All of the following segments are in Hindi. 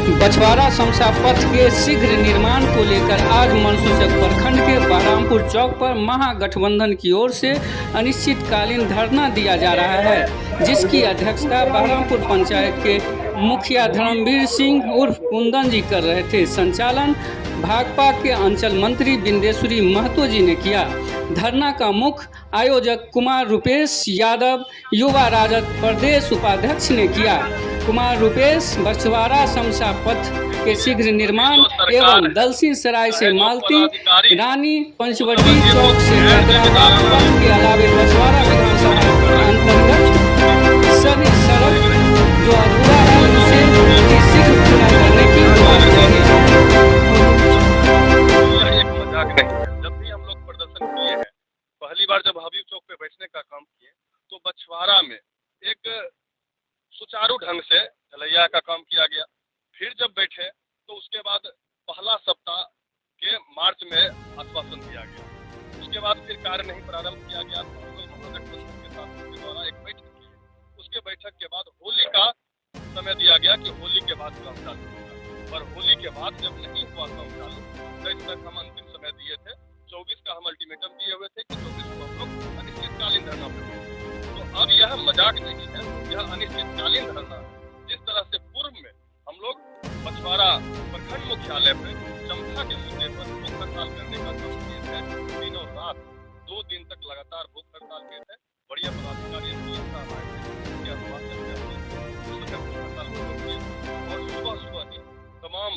बछवाड़ा शमशा पथ के शीघ्र निर्माण को लेकर आज मंसूचक प्रखंड के बहरामपुर चौक पर महागठबंधन की ओर से अनिश्चितकालीन धरना दिया जा रहा है, जिसकी अध्यक्षता बहरामपुर पंचायत के मुखिया धर्मवीर सिंह उर्फ कुंदन जी कर रहे थे। संचालन भाकपा के अंचल मंत्री बिंदेश्वरी महतो जी ने किया। धरना का मुख्य आयोजक कुमार रूपेश यादव युवा राजद प्रदेश उपाध्यक्ष ने किया। कुमार रूपेश बछवाड़ा शमशा पथ के शीघ्र निर्माण एवं दलसिंह सराय से मालती रानी पंचवटी चौक से हैदराबाद पथ के अलावे बछवाड़ा विधानसभा अंतर्गत सभी सड़क जो अधूरा है उसे शीघ्र पूरा करने की मांग करेंगे। जब भी हम लोग प्रदर्शन किए हैं, पहली बार जब हबीब चौक पे बैठने का काम किए तो बछवाड़ा में एक सुचारू ढंग से ढलैया का काम किया गया। फिर जब बैठे तो उसके बाद पहला सप्ताह के मार्च में आश्वासन दिया गया। उसके बाद फिर कार्य नहीं प्रारंभ किया गया तो हम लोग महागठबंधन के साथ के द्वारा एक बैठक की। उसके बैठक के बाद होली का समय दिया गया कि होली के बाद काम चालू होगा, पर होली के बाद जब नहीं हुआ काम चालू, 23 तक हम अंतिम समय दिए थे। 24 का हम अल्टीमेटम दिए हुए थे कि 24 को हम लोग अनिश्चितकालीन धरना पर। तो अब यह मजाक नहीं है, यह अनिश्चितकालीन धरना है। जिस तरह से पूर्व में हम लोग बछवाड़ा प्रखंड मुख्यालय पर चमथा के मुद्दे पर भूख हड़ताल करने का काम किए थे, दिन और रात 2 दिन तक लगातार भूख हड़ताल किए थे। बढ़िया पदाधिकारी आए थे और सुबह ही तमाम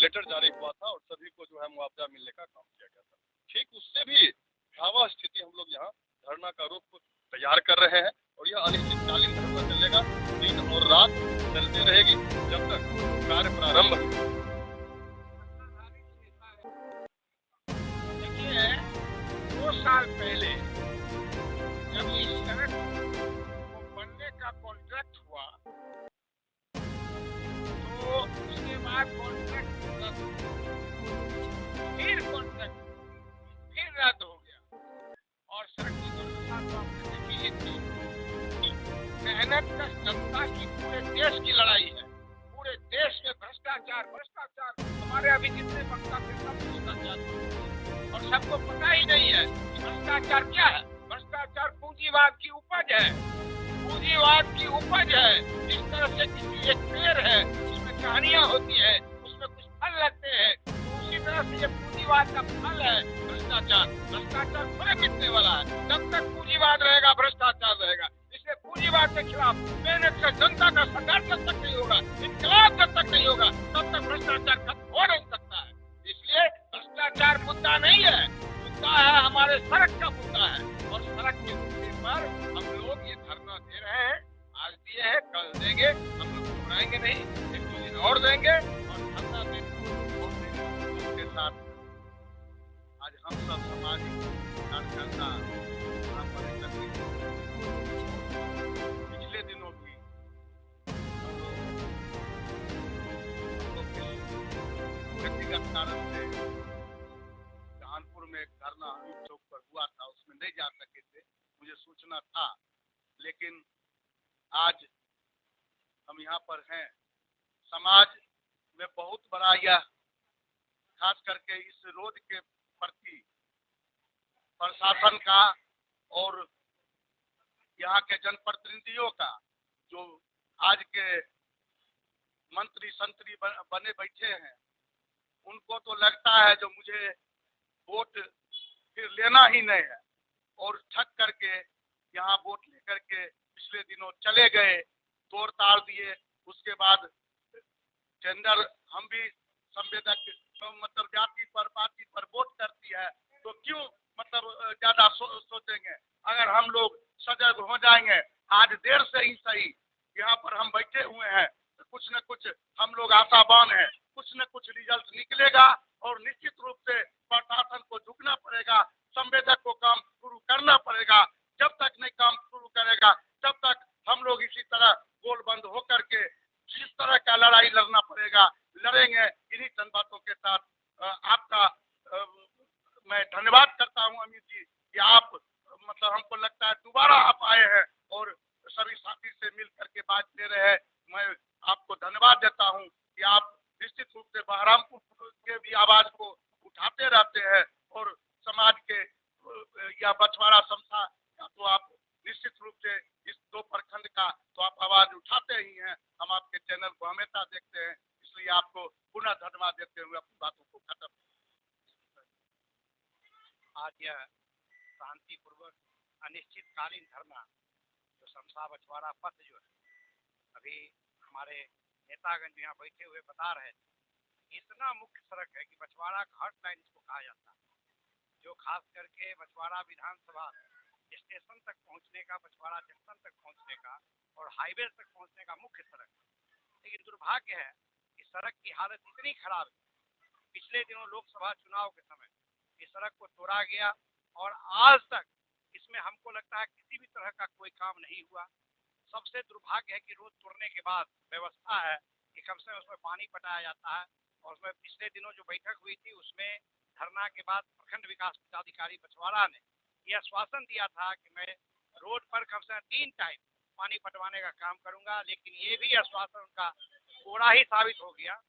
लेटर जारी हुआ था और सभी को जो है मुआवजा मिलने का काम किया गया था। ठीक उससे भी भयावह स्थिति हम लोग यहाँ धरना का रूप तैयार कर रहे हैं और यह अनिश्चितकालीन धरना चलेगा, दिन और रात चलती रहेगी जब तक कार्य प्रारंभ है। देखिए, 2 साल पहले जब इस सड़क को बनने का कॉन्ट्रैक्ट हुआ तो उसके बाद कॉन्ट्रैक्ट फिर रद्द हो गया और सड़क की दुर्दशा तो आपने देखी ही थी। मेहनत का जनता की पूरे देश की लड़ाई है। पूरे देश में भ्रष्टाचार हमारे अभी जितने वक्ता थे सब भ्रष्टाचार, और सबको पता ही नहीं है कि भ्रष्टाचार क्या है। भ्रष्टाचार पूंजीवाद की उपज है, पूंजीवाद की उपज है। जिस तरह से किसी एक पेड़ है उसमें कहानियां होती है, उसमें कुछ फल लगते हैं, तो उसी तरह से ये पूंजीवाद का फल है भ्रष्टाचार। भ्रष्टाचार थोड़े मिटने वाला है। जब तक पूंजीवाद रहेगा भ्रष्टाचार रहेगा। इसलिए पूंजीवाद के खिलाफ मेहनत का जनता का संघर्ष जब तक नहीं होगा, इनकलाब जब तक नहीं होगा, तब तक भ्रष्टाचार खत्म हो नहीं सकता है। इसलिए भ्रष्टाचार मुद्दा नहीं है, मुद्दा है हमारे सड़क का मुद्दा है। और सड़क के मुद्दे पर हम लोग ये धरना दे रहे हैं। आज दिए हैं, कल देंगे, हम लोग घबराएंगे नहीं, 1-2 दिन और देंगे और धरना के साथ आज हम सब सामाजिक कार्यकर्ता यहाँ पर एकत्रित। पिछले दिनों भी हम लोग व्यक्तिगत कारण से कानपुर में धरना हबीब चौक पर हुआ था, उसमें नहीं जा सके थे, मुझे सूचना था। लेकिन आज हम यहाँ पर हैं। समाज में बहुत बड़ा यह, खास करके इस रोड के प्रति प्रशासन का और यहाँ के जनप्रतिनिधियों का, जो आज के मंत्री संतरी बने बैठे हैं, उनको तो लगता है जो मुझे वोट फिर लेना ही नहीं है, और ठग करके यहाँ वोट लेकर के पिछले दिनों चले गए, तोड़ ताड़ दिए। उसके बाद टेंडर, हम भी संवेदक मतलब जाति पर पार्टी पर वोट करती है तो क्यों मतलब ज्यादा सोचेंगे। अगर हम लोग सजग हो जाएंगे, आज देर से ही सही यहाँ पर हम बैठे हुए हैं, तो कुछ न कुछ हम लोग आशावान हैं, कुछ न कुछ रिजल्ट निकलेगा और निश्चित रूप से प्रशासन को झुकना पड़ेगा, संवेदक को काम शुरू करना पड़ेगा। जब तक नहीं काम शुरू करेगा तब तक हम लोग इसी तरह गोल बंद होकर के जिस तरह का लड़ाई लड़ना पड़ेगा लड़ेंगे। इन्हीं चंद बातों के साथ आपका मैं धन्यवाद करता हूं अमित जी कि आप मतलब हमको लगता है दोबारा आप आए हैं और सभी साथी से मिल करके बात ले रहे हैं। मैं आपको धन्यवाद देता हूं कि आप निश्चित रूप से बहरामपुर के भी आवाज को उठाते रहते हैं और समाज के या बछवाड़ा समता का तो आप निश्चित रूप से इस 2 प्रखंड का तो आप आवाज उठाते ही हैं। हम आपके चैनल को हमेशा देखते हैं, इसलिए आपको पुनः धन्यवाद देते हुए अपनी बातों को खत्म। आज यह शांतिपूर्वक अनिश्चितकालीन धरना जो शमशा बछवाड़ा पथ जो है, अभी हमारे नेतागण यहाँ बैठे हुए बता रहे थे, इतना मुख्य सड़क है कि बछवाड़ा घाट लाइन इसको कहा जाता है, जो खास करके बछवाड़ा विधानसभा स्टेशन तक पहुंचने का, बछवाड़ा जंक्शन तक पहुंचने का और हाईवे तक पहुंचने का मुख्य सड़क है। लेकिन दुर्भाग्य है कि सड़क की हालत इतनी खराब है, पिछले दिनों लोकसभा चुनाव के समय इस सड़क को तोड़ा गया और आज तक इसमें हमको लगता है किसी भी तरह का कोई काम नहीं हुआ। सबसे दुर्भाग्य है कि रोड तोड़ने के बाद व्यवस्था है कि कम से कम उसमें पानी पटाया जाता है, और उसमें पिछले दिनों जो बैठक हुई थी उसमें धरना के बाद प्रखंड विकास पदाधिकारी बछवाड़ा ने यह आश्वासन दिया था कि मैं रोड पर कम से कम 3 टाइम पानी पटवाने का काम करूंगा, लेकिन ये भी आश्वासन उनका कोरा ही साबित हो गया।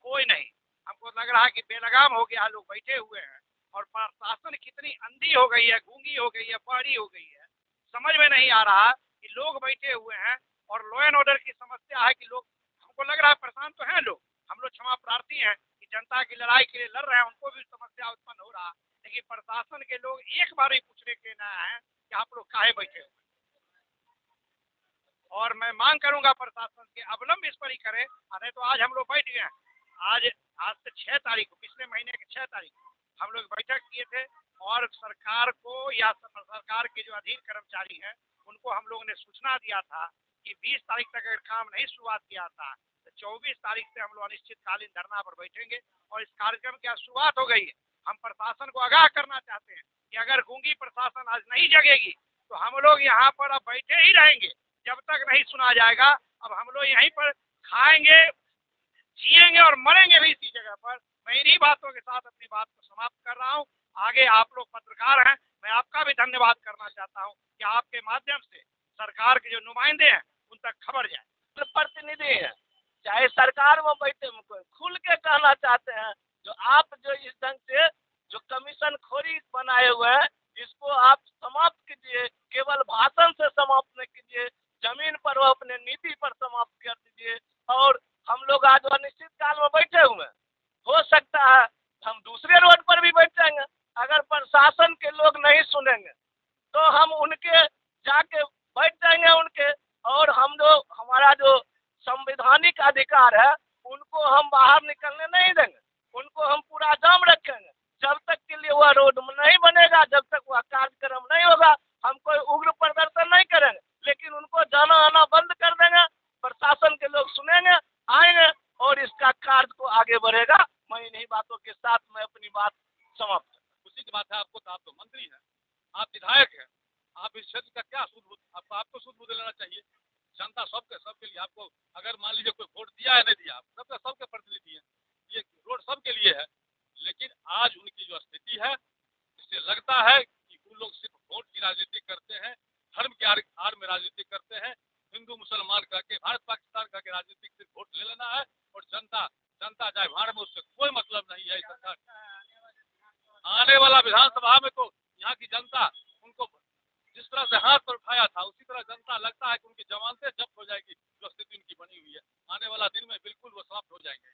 कोई नहीं, हमको लग रहा है कि बेलगाम हो गया, लोग बैठे हुए हैं और प्रशासन कितनी अंधी हो गई है, गूंगी हो गई है, बहरी हो गई है, समझ में नहीं आ रहा कि लोग बैठे हुए हैं और लॉ एंड ऑर्डर की समस्या है कि लोग, हमको लग रहा है परेशान तो हैं लोग, हम लोग क्षमा प्रार्थी हैं कि जनता की लड़ाई के लिए लड़ रहे हैं, उनको भी समस्या उत्पन्न हो रहा, लेकिन प्रशासन के लोग एक बार ही पूछने के ना है कि आप लोग काहे बैठे हुए। और मैं मांग करूंगा प्रशासन के अवलंब इस पर ही करे, नहीं तो आज हम लोग बैठ गए हैं। आज से 6 तारीख को, पिछले महीने के 6 तारीख को हम लोग बैठक किए थे और सरकार को या सरकार के जो अधीन कर्मचारी हैं उनको हम लोगों ने सूचना दिया था कि 20 तारीख तक अगर काम नहीं शुरुआत किया था तो 24 तारीख से हम लोग अनिश्चितकालीन धरना पर बैठेंगे और इस कार्यक्रम की शुरुआत हो गई है। हम प्रशासन को आगाह करना चाहते हैं कि अगर गूंगी प्रशासन आज नहीं जगेगी तो हम लोग यहाँ पर अब बैठे ही रहेंगे जब तक नहीं सुना जाएगा। अब हम लोग यहीं पर खाएंगे, जिएंगे और मरेंगे भी इसी जगह पर। मैं इन्हीं बातों के साथ अपनी बात को समाप्त कर रहा हूँ। आगे आप लोग पत्रकार हैं, मैं आपका भी धन्यवाद करना चाहता हूँ कि आपके माध्यम से सरकार के जो नुमाइंदे हैं उन तक खबर जाए। प्रतिनिधि है, चाहे सरकार में बैठे खुल के कहना चाहते हैं, जो आप जो इस ढंग से जो कमीशन खोरी बनाए हुए हैं इसको आप समाप्त कीजिए, केवल भाषण से समाप्त न कीजिए, जमीन पर वो अपने नीति पर समाप्त कर दीजिए। और हम लोग आज अनिश्चित काल में बैठे हुए हैं, हो सकता है हम दूसरे रोड पर भी बैठ जाएंगे। अगर प्रशासन के लोग नहीं सुनेंगे तो हम उनके जाके बैठ जाएंगे उनके, और हम लोग हमारा जो संवैधानिक अधिकार है उनको हम बाहर निकलने नहीं देंगे, उनको हम पूरा जाम रखेंगे जब तक के लिए वह रोड नहीं बनेगा, जब तक वह कार्यक्रम नहीं होगा। हम कोई उग्र प्रदर्शन नहीं करेंगे, लेकिन उनको जाना आना बंद कर देंगे। प्रशासन के लोग सुनेंगे, आएंगे और इसका कार्य को आगे बढ़ेगा। मैं इन्हीं बातों के साथ मैं अपनी बात समाप्त। उसी की बात है, आपको तो आप तो मंत्री हैं, आप विधायक हैं, आप इस क्षेत्र का क्या सूझबूझ, आपको सूझबूझ लेना चाहिए। जनता सबके लिए, आपको अगर मान लीजिए कोई वोट दिया है नहीं दिया, आप सबके प्रतिनिधि हैं, ये रोड सबके लिए है। लेकिन आज उनकी जो स्थिति है इससे लगता है कि वो लोग सिर्फ वोट की राजनीति करते हैं, धर्म के आड़ में राजनीति करते हैं, हिंदू मुसलमान करके, भारत पाकिस्तान करके राजनीति सिर्फ वोट ले लेना है और जनता जाए भाड़ में, उससे कोई मतलब नहीं है। सरकार आने वाला विधानसभा में तो यहाँ की जनता उनको जिस तरह से हाथ पर उठाया था उसी तरह जनता लगता है कि उनकी जमानतें जब्त हो जाएगी। जो स्थिति उनकी बनी हुई है, आने वाला दिन में बिल्कुल वो समाप्त हो जाएंगे।